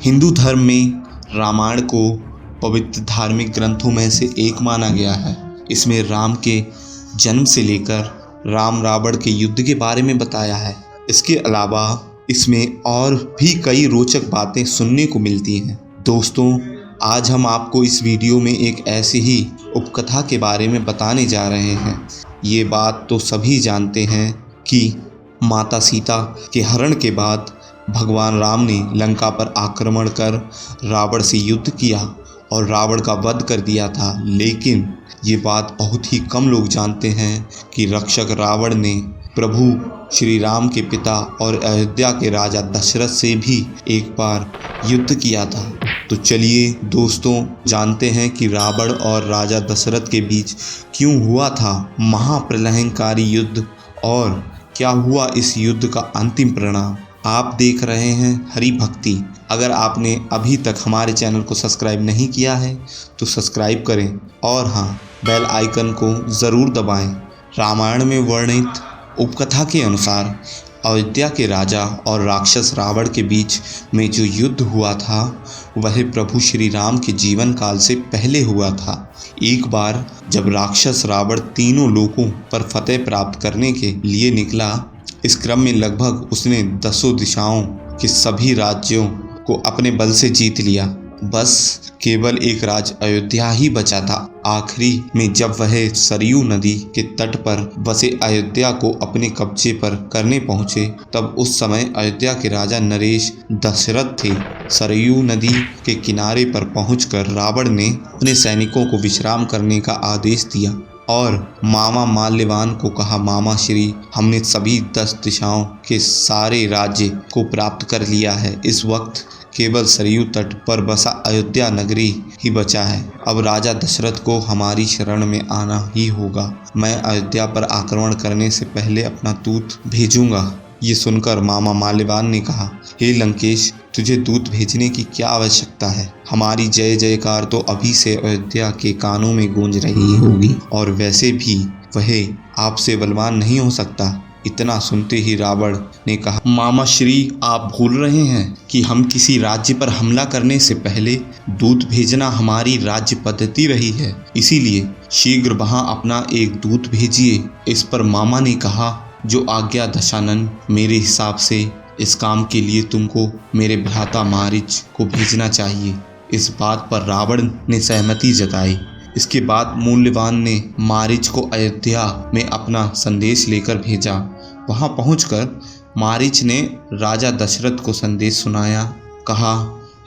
हिंदू धर्म में रामायण को पवित्र धार्मिक ग्रंथों में से एक माना गया है। इसमें राम के जन्म से लेकर राम रावण के युद्ध के बारे में बताया है। इसके अलावा इसमें और भी कई रोचक बातें सुनने को मिलती हैं। दोस्तों, आज हम आपको इस वीडियो में एक ऐसी ही उपकथा के बारे में बताने जा रहे हैं। ये बात तो सभी जानते हैं कि माता सीता के हरण के बाद भगवान राम ने लंका पर आक्रमण कर रावण से युद्ध किया और रावण का वध कर दिया था। लेकिन ये बात बहुत ही कम लोग जानते हैं कि रक्षक रावण ने प्रभु श्री राम के पिता और अयोध्या के राजा दशरथ से भी एक बार युद्ध किया था। तो चलिए दोस्तों, जानते हैं कि रावण और राजा दशरथ के बीच क्यों हुआ था महाप्रलयंकारी युद्ध और क्या हुआ इस युद्ध का अंतिम परिणाम। आप देख रहे हैं हरि भक्ति। अगर आपने अभी तक हमारे चैनल को सब्सक्राइब नहीं किया है तो सब्सक्राइब करें और हाँ, बेल आइकन को ज़रूर दबाएं। रामायण में वर्णित उपकथा के अनुसार अयोध्या के राजा और राक्षस रावण के बीच में जो युद्ध हुआ था वह प्रभु श्री राम के जीवन काल से पहले हुआ था। एक बार जब राक्षस रावण तीनों लोकों पर फतेह प्राप्त करने के लिए निकला, इस क्रम में लगभग उसने 10 दिशाओं के सभी राज्यों को अपने बल से जीत लिया। बस केवल एक राज्य अयोध्या ही बचा था। आखिरी में जब वह सरयू नदी के तट पर बसे अयोध्या को अपने कब्जे पर करने पहुंचे, तब उस समय अयोध्या के राजा नरेश दशरथ थे। सरयू नदी के किनारे पर पहुंचकर रावण ने अपने सैनिकों को विश्राम करने का आदेश दिया और मामा माल्यवान को कहा, मामा श्री, हमने सभी 10 दिशाओं के सारे राज्य को प्राप्त कर लिया है। इस वक्त केवल सरयू तट पर बसा अयोध्या नगरी ही बचा है। अब राजा दशरथ को हमारी शरण में आना ही होगा। मैं अयोध्या पर आक्रमण करने से पहले अपना दूत भेजूंगा। ये सुनकर मामा माल्यवान ने कहा, हे लंकेश, तुझे दूत भेजने की क्या आवश्यकता है। हमारी जय जयकार तो अभी से अयोध्या के कानों में गूंज रही होगी और वैसे भी वह आपसे बलवान नहीं हो सकता। इतना सुनते ही रावण ने कहा, मामा श्री, आप भूल रहे हैं कि हम किसी राज्य पर हमला करने से पहले दूत भेजना हमारी राज्य पद्धति रही है। इसीलिए शीघ्र वहां अपना एक दूत भेजिए। इस पर मामा ने कहा, जो आज्ञा दशानन, मेरे हिसाब से इस काम के लिए तुमको मेरे भ्राता मारीच को भेजना चाहिए। इस बात पर रावण ने सहमति जताई। इसके बाद मूल्यवान ने मारीच को अयोध्या में अपना संदेश लेकर भेजा। वहां पहुंचकर मारीच ने राजा दशरथ को संदेश सुनाया। कहा,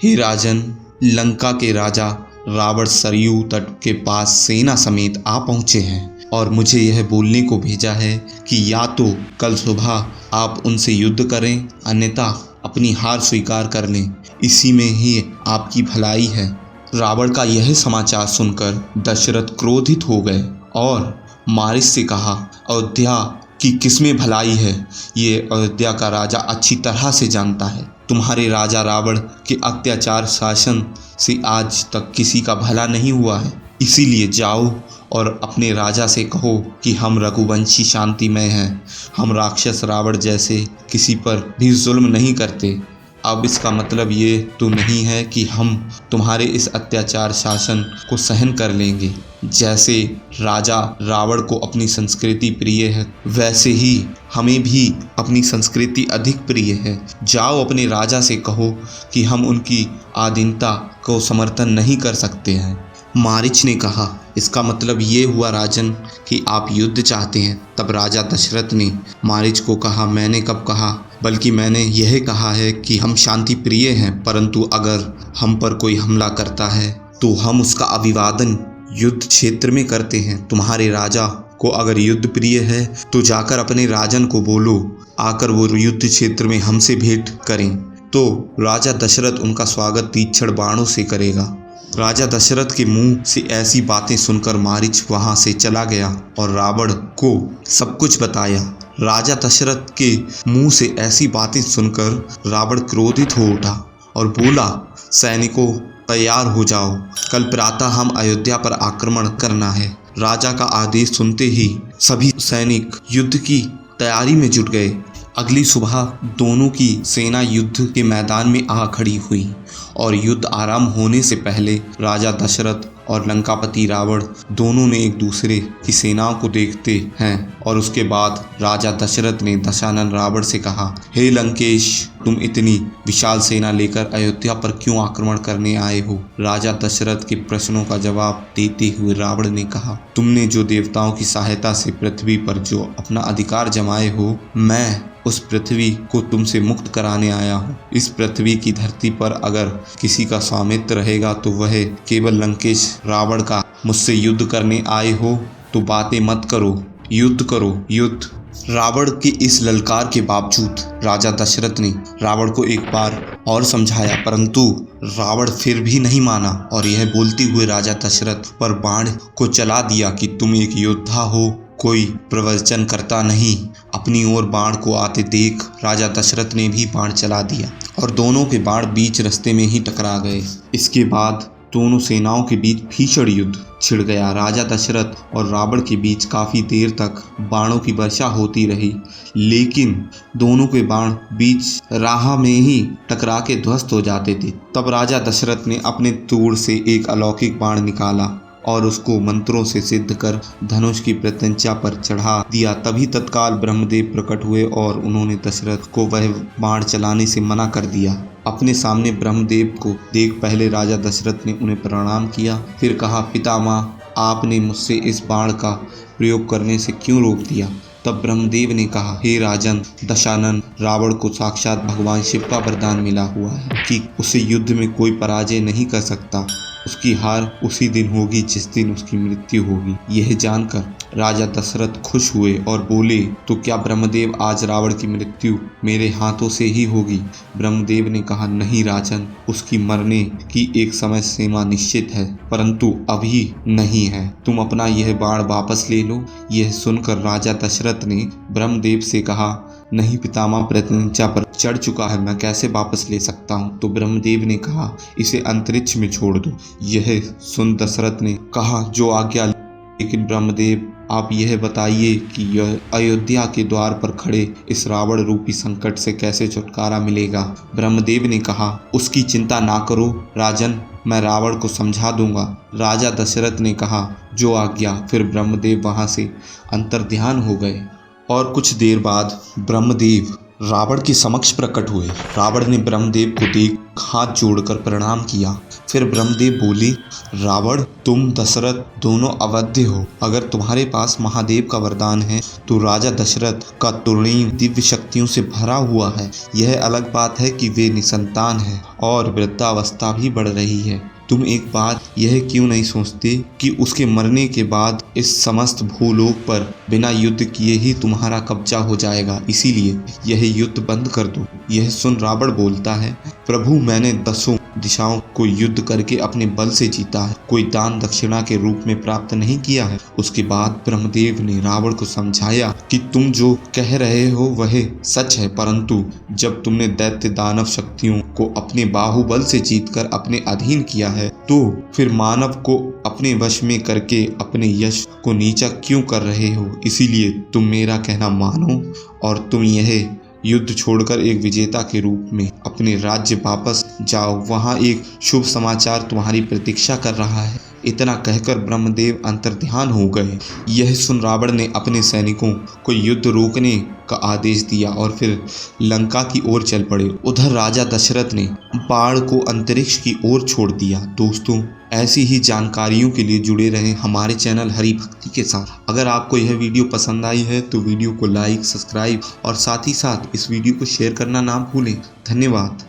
हे राजन, लंका के राजा रावण सरयू तट के पास सेना समेत आ पहुंचे हैं और मुझे यह बोलने को भेजा है कि या तो कल सुबह आप उनसे युद्ध करें, अन्यथा अपनी हार स्वीकार कर लें। इसी में ही आपकी भलाई है। रावण का यह समाचार सुनकर दशरथ क्रोधित हो गए और मारीच से कहा, अयोध्या की किसमें भलाई है, ये अयोध्या का राजा अच्छी तरह से जानता है। तुम्हारे राजा रावण के अत्याचार शासन से आज तक किसी का भला नहीं हुआ है। इसीलिए जाओ और अपने राजा से कहो कि हम रघुवंशी शांतिमय हैं। हम राक्षस रावण जैसे किसी पर भी जुल्म नहीं करते। अब इसका मतलब ये तो नहीं है कि हम तुम्हारे इस अत्याचार शासन को सहन कर लेंगे। जैसे राजा रावण को अपनी संस्कृति प्रिय है, वैसे ही हमें भी अपनी संस्कृति अधिक प्रिय है। जाओ अपने राजा से कहो कि हम उनकी आधीनता को समर्थन नहीं कर सकते हैं। मारीच ने कहा, इसका मतलब ये हुआ राजन कि आप युद्ध चाहते हैं। तब राजा दशरथ ने मारीच को कहा, मैंने कब कहा, बल्कि मैंने यह कहा है कि हम शांति प्रिय हैं, परंतु अगर हम पर कोई हमला करता है तो हम उसका अभिवादन युद्ध क्षेत्र में करते हैं। तुम्हारे राजा को अगर युद्ध प्रिय है तो जाकर अपने राजन को बोलो, आकर वो युद्ध क्षेत्र में हमसे भेंट करें, तो राजा दशरथ उनका स्वागत तीक्ष्ण बाणों से करेगा। राजा दशरथ के मुंह से ऐसी बातें सुनकर मारीच वहां से चला गया और रावण को सब कुछ बताया। राजा दशरथ के मुंह से ऐसी बातें सुनकर रावण क्रोधित हो उठा और बोला, सैनिकों तैयार हो जाओ, कल प्रातः हम अयोध्या पर आक्रमण करना है। राजा का आदेश सुनते ही सभी सैनिक युद्ध की तैयारी में जुट गए। अगली सुबह दोनों की सेना युद्ध के मैदान में आ खड़ी हुई और युद्ध आरंभ होने से पहले राजा दशरथ और लंकापति रावण दोनों ने एक दूसरे की सेनाओं को देखते हैं और उसके बाद राजा दशरथ ने दशानन रावण से कहा, हे लंकेश, तुम इतनी विशाल सेना लेकर अयोध्या पर क्यों आक्रमण करने आए हो? राजा दशरथ के प्रश्नों का जवाब देते हुए रावण ने कहा, तुमने जो देवताओं की सहायता से पृथ्वी पर जो अपना अधिकार जमाए हो, मैं उस पृथ्वी को तुमसे मुक्त कराने आया हूँ। इस पृथ्वी की धरती पर अगर किसी का स्वामित्व रहेगा तो वह केवल लंकेश रावण का। मुझसे युद्ध करने आए हो तो बातें मत करो, युद्ध करो, युद्ध। रावण के इस ललकार के बावजूद राजा दशरथ ने रावण को एक बार और समझाया, परंतु रावण फिर भी नहीं माना और यह बोलते हुए राजा दशरथ पर बाण को चला दिया कि तुम एक योद्धा हो, कोई प्रवचन करता नहीं। अपनी ओर बाण को आते देख राजा दशरथ ने भी बाण चला दिया और दोनों के बाण बीच रास्ते में ही टकरा गए। इसके बाद दोनों सेनाओं के बीच भीषण युद्ध छिड़ गया। राजा दशरथ और रावण के बीच काफी देर तक बाणों की वर्षा होती रही, लेकिन दोनों के बाण बीच राह में ही टकरा के ध्वस्त हो जाते थे। तब राजा दशरथ ने अपने तोड़ से एक अलौकिक बाण निकाला और उसको मंत्रों से सिद्ध कर धनुष की प्रत्यंचा पर चढ़ा दिया। तभी तत्काल ब्रह्मदेव प्रकट हुए और उन्होंने दशरथ को वह बाण चलाने से मना कर दिया। अपने सामने ब्रह्मदेव को देख पहले राजा दशरथ ने उन्हें प्रणाम किया, फिर कहा, पितामह, आपने मुझसे इस बाण का प्रयोग करने से क्यों रोक दिया? तब ब्रह्मदेव ने कहा, हे राजन दशानन, रावण को साक्षात भगवान शिव का वरदान मिला हुआ है कि उसे युद्ध में कोई पराजय नहीं कर सकता। उसकी हार उसी दिन होगी जिस दिन उसकी मृत्यु होगी। यह जानकर राजा दशरथ खुश हुए और बोले, तो क्या ब्रह्मदेव आज रावण की मृत्यु मेरे हाथों से ही होगी? ब्रह्मदेव ने कहा, नहीं राजन, उसकी मरने की एक समय सीमा निश्चित है, परंतु अभी नहीं है। तुम अपना यह बाण वापस ले लो। यह सुनकर राजा दशरथ ने ब्रह्मदेव से कहा, नहीं पितामह, प्रत्यंचा पर चढ़ चुका है, मैं कैसे वापस ले सकता हूँ? तो ब्रह्मदेव ने कहा, इसे अंतरिक्ष में छोड़ दो। यह सुन दशरथ ने कहा, जो आज्ञा। लेकिन ब्रह्मदेव, आप यह बताइए कि यह अयोध्या के द्वार पर खड़े इस रावण रूपी संकट से कैसे छुटकारा मिलेगा? ब्रह्मदेव ने कहा, उसकी चिंता ना करो राजन, मैं रावण को समझा दूंगा। राजा दशरथ ने कहा, जो आज्ञा। फिर ब्रह्मदेव वहां से अंतर्ध्यान हो गए और कुछ देर बाद ब्रह्मदेव रावण के समक्ष प्रकट हुए। रावण ने ब्रह्मदेव को देख हाथ जोड़कर प्रणाम किया। फिर ब्रह्मदेव बोले, रावण, तुम दशरथ दोनों अवध्य हो। अगर तुम्हारे पास महादेव का वरदान है तो राजा दशरथ का तुर्णीय दिव्य शक्तियों से भरा हुआ है। यह अलग बात है कि वे निसंतान है और वृद्धावस्था भी बढ़ रही है। तुम एक बात यह क्यों नहीं सोचते कि उसके मरने के बाद इस समस्त भूलोक पर बिना युद्ध किए ही तुम्हारा कब्जा हो जाएगा, इसीलिए यह युद्ध बंद कर दो। यह सुन रावण बोलता है, प्रभु, मैंने 10 दिशाओं को युद्ध करके अपने बल से जीता है, कोई दान दक्षिणा के रूप में प्राप्त नहीं किया है। उसके बाद ब्रह्मदेव ने रावण को समझाया कि तुम जो कह रहे हो वह सच है, परंतु जब तुमने दैत्य दानव शक्तियों को अपने बाहुबल से जीतकर अपने अधीन किया है, तो फिर मानव को अपने वश में करके अपने यश को नीचा क्यों कर रहे हो? इसीलिए तुम मेरा कहना मानो और तुम यह युद्ध छोड़कर एक विजेता के रूप में अपने राज्य वापस जाओ। वहां एक शुभ समाचार तुम्हारी प्रतीक्षा कर रहा है। इतना कहकर ब्रह्मदेव अंतर्ध्यान हो गए। यह सुन रावण ने अपने सैनिकों को युद्ध रोकने का आदेश दिया और फिर लंका की ओर चल पड़े। उधर राजा दशरथ ने बाण को अंतरिक्ष की ओर छोड़ दिया। दोस्तों, ऐसी ही जानकारियों के लिए जुड़े रहें हमारे चैनल हरि भक्ति के साथ। अगर आपको यह वीडियो पसंद आई है तो वीडियो को लाइक, सब्सक्राइब और साथ ही साथ इस वीडियो को शेयर करना ना भूलें। धन्यवाद।